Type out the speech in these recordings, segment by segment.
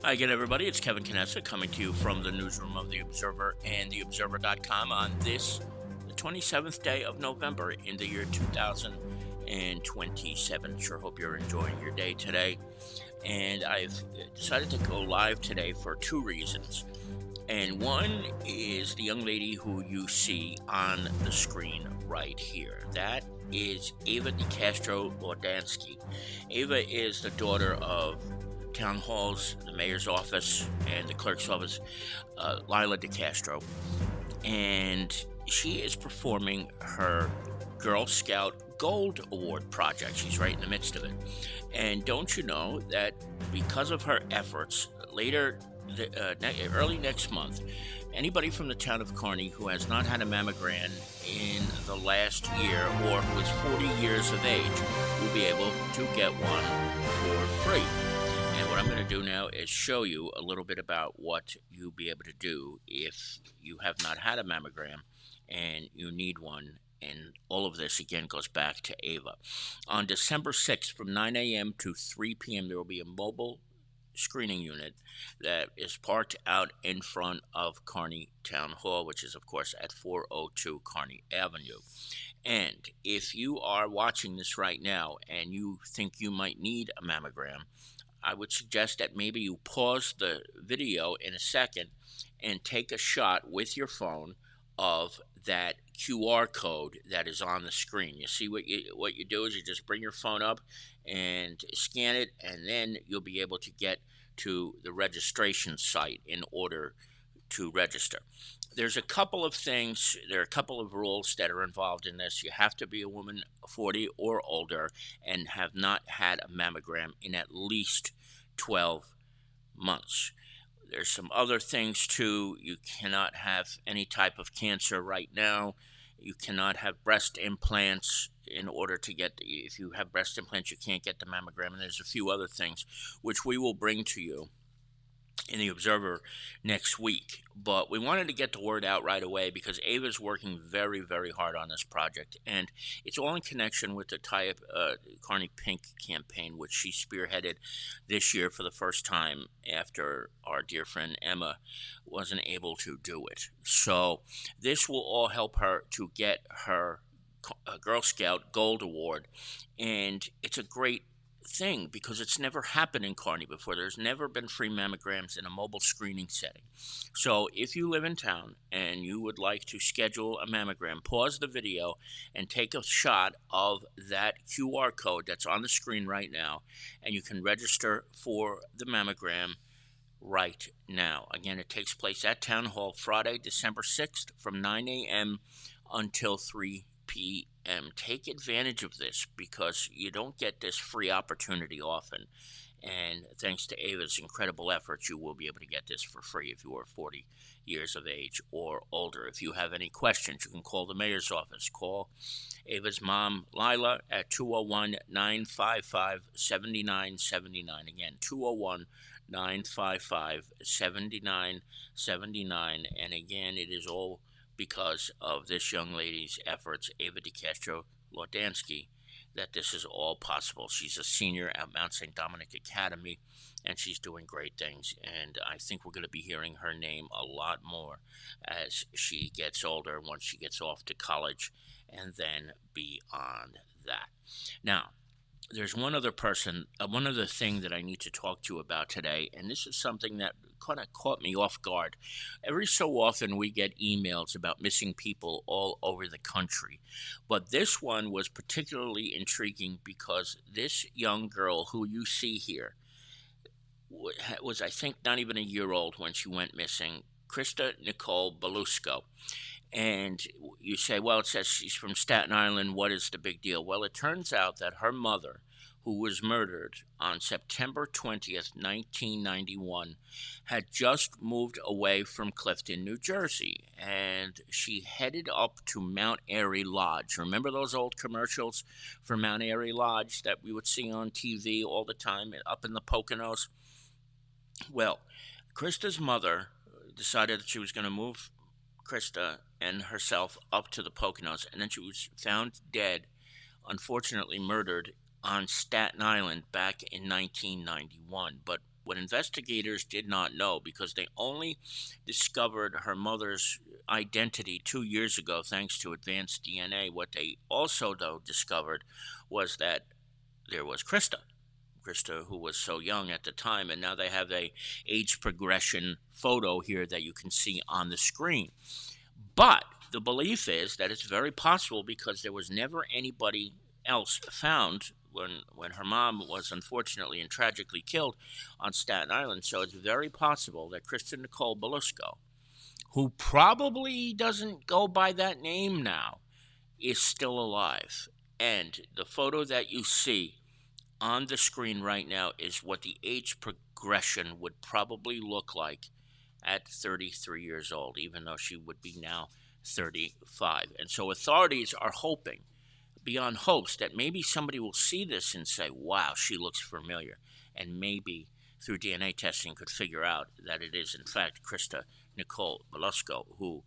Hi again, everybody. It's Kevin Knessa coming to you from the newsroom of The Observer and TheObserver.com on this, the 27th day of November in the year 2027. Sure hope you're enjoying your day today. And I've decided to go live today for two reasons. And one is the young lady who you see on the screen right here. That is Ava DeCastro Lawdanski. Ava is the daughter of town halls, the mayor's office, and the clerk's office, Ava DeCastro. And she is performing her Girl Scout Gold Award project. She's right in the midst of it. And don't you know that because of her efforts, early next month, anybody from the town of Kearny who has not had a mammogram in the last year or who is 40 years of age will be able to get one for free. And what I'm going to do now is show you a little bit about what you'll be able to do if you have not had a mammogram and you need one. And all of this, again, goes back to Ava. On December 6th from 9 a.m. to 3 p.m., there will be a mobile screening unit that is parked out in front of Kearny Town Hall, which is, of course, at 402 Kearny Avenue. And if you are watching this right now and you think you might need a mammogram, I would suggest that maybe you pause the video in a second and take a shot with your phone of that QR code that is on the screen. You see what you do is you just bring your phone up and scan it, and then you'll be able to get to the registration site in order to register. There's a couple of things, there are a couple of rules that are involved in this. You have to be a woman 40 or older and have not had a mammogram in at least 12 months. There's some other things too. You cannot have any type of cancer right now. You cannot have breast implants in order to get, if you have breast implants, you can't get the mammogram. And there's a few other things which we will bring to you in the Observer next week. But we wanted to get the word out right away because Ava's working very, very hard on this project. And it's all in connection with the tie-up Kearny Pink campaign, which she spearheaded this year for the first time after our dear friend Emma wasn't able to do it. So this will all help her to get her Girl Scout Gold Award. And it's a great thing because it's never happened in Kearny before. There's never been free mammograms in a mobile screening setting. So if you live in town and you would like to schedule a mammogram, pause the video and take a shot of that QR code that's on the screen right now, and you can register for the mammogram right now. Again, it takes place at Town Hall Friday, December 6th from 9 a.m. until 3 p.m. Take advantage of this because you don't get this free opportunity often. And thanks to Ava's incredible efforts, you will be able to get this for free if you are 40 years of age or older. If you have any questions, you can call the mayor's office. Call Ava's mom, Lila, at 201-955-7979. Again, 201-955-7979. And again, it is all because of this young lady's efforts, Ava DeCastro Lawdanski, that this is all possible. She's a senior at Mount St. Dominic Academy, and she's doing great things. And I think we're going to be hearing her name a lot more as she gets older, once she gets off to college, and then beyond that. Now, there's one other person, one other thing that I need to talk to you about today, and this is something that kind of caught me off guard. Every so often we get emails about missing people all over the country, but this one was particularly intriguing because this young girl who you see here was, I think, not even a year old when she went missing, Krista Nicole Belusco. And you say, well, it says she's from Staten Island. What is the big deal? Well, it turns out that her mother, who was murdered on September 20th, 1991, had just moved away from Clifton, New Jersey. And she headed up to Mount Airy Lodge. Remember those old commercials for Mount Airy Lodge that we would see on TV all the time up in the Poconos? Well, Krista's mother decided that she was going to move Krista and herself up to the Poconos, and then she was found dead, unfortunately murdered, on Staten Island back in 1991. But What investigators did not know, because they only discovered her mother's identity 2 years ago thanks to advanced DNA, what they also, though, discovered was that there was Krista, who was so young at the time, and now they have a age progression photo here that you can see on the screen. But the belief is that it's very possible, because there was never anybody else found when her mom was unfortunately and tragically killed on Staten Island. So it's very possible that Krista Nicole Belusco, who probably doesn't go by that name now, is still alive. And the photo that you see on the screen right now is what the age progression would probably look like at 33 years old, even though she would be now 35. And so authorities are hoping, beyond hopes, that maybe somebody will see this and say, wow, she looks familiar. And maybe through DNA testing could figure out that it is, in fact, Krista Nicole Belusco, who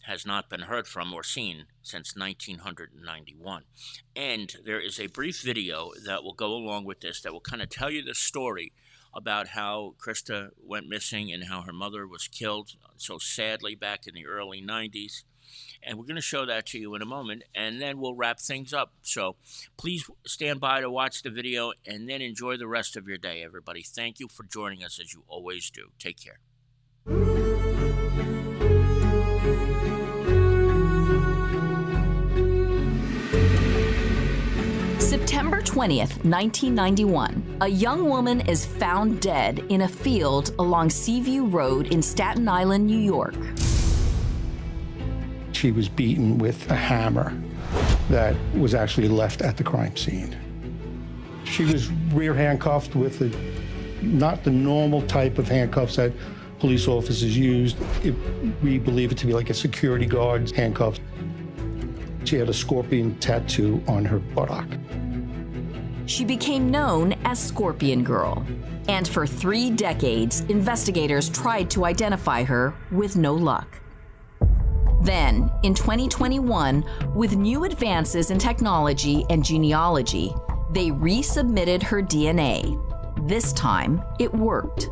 has not been heard from or seen since 1991. And there is a brief video that will go along with this that will kind of tell you the story about how Krista went missing and how her mother was killed so sadly back in the early 90s. And we're going to show that to you in a moment, and then we'll wrap things up. So please stand by to watch the video, and then enjoy the rest of your day, everybody. Thank you for joining us, as you always do. Take care. September 20th, 1991, a young woman is found dead in a field along Seaview Road in Staten Island, New York. She was beaten with a hammer that was actually left at the crime scene. She was rear handcuffed with not the normal type of handcuffs that police officers used. We believe it to be like a security guard's handcuffs. She had a scorpion tattoo on her buttock. She became known as Scorpion Girl, and for 3 decades, investigators tried to identify her with no luck. Then, in 2021, with new advances in technology and genealogy, they resubmitted her DNA. This time, it worked.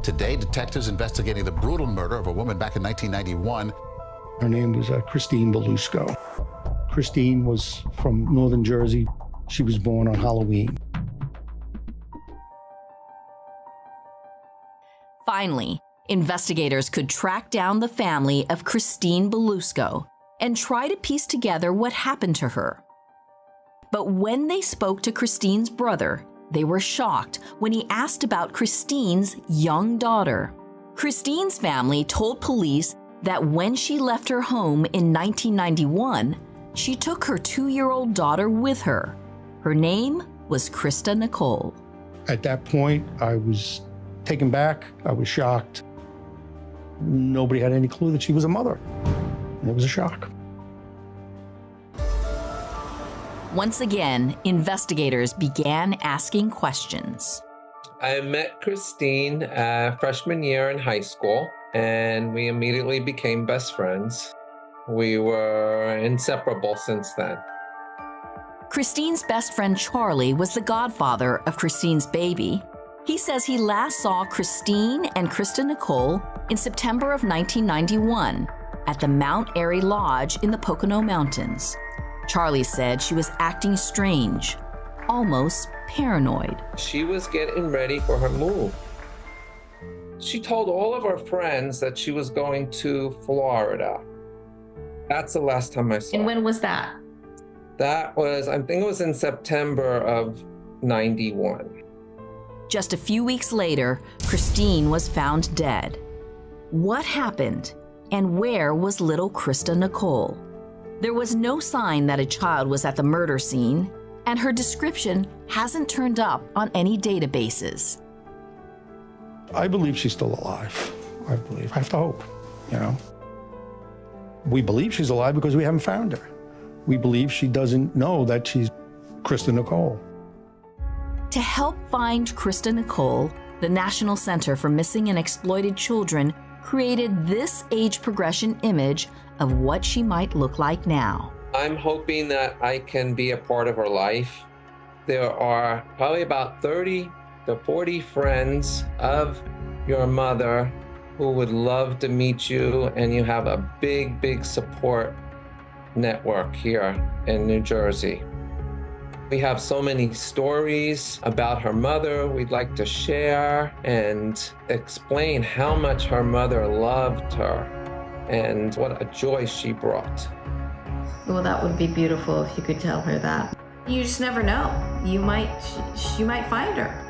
Today, detectives investigating the brutal murder of a woman back in 1991. Her name was Christine Belusco. Christine was from northern Jersey. She was born on Halloween. Finally, investigators could track down the family of Christine Belusco and try to piece together what happened to her. But when they spoke to Christine's brother, they were shocked when he asked about Christine's young daughter. Christine's family told police that when she left her home in 1991, she took her 2-year-old daughter with her. Her name was Krista Nicole. At that point, I was taken back. I was shocked. Nobody had any clue that she was a mother. And it was a shock. Once again, investigators began asking questions. I met Christine freshman year in high school, and we immediately became best friends. We were inseparable since then. Christine's best friend Charlie was the godfather of Christine's baby. He says he last saw Christine and Krista Nicole in September of 1991 at the Mount Airy Lodge in the Pocono Mountains. Charlie said she was acting strange, almost paranoid. She was getting ready for her move. She told all of her friends that she was going to Florida. That's the last time I saw her. And when was that? That was, I think it was in September of 91. Just a few weeks later, Christine was found dead. What happened, and where was little Krista Nicole? There was no sign that a child was at the murder scene, and her description hasn't turned up on any databases. I believe she's still alive. I have to hope, you know. We believe she's alive because we haven't found her. We believe she doesn't know that she's Krista Nicole. To help find Krista Nicole, the National Center for Missing and Exploited Children created this age progression image of what she might look like now. I'm hoping that I can be a part of her life. There are probably about 30 the 40 friends of your mother who would love to meet you, and you have a big, big support network here in New Jersey. We have so many stories about her mother we'd like to share and explain how much her mother loved her and what a joy she brought. Well, that would be beautiful if you could tell her that. You just never know. She might find her.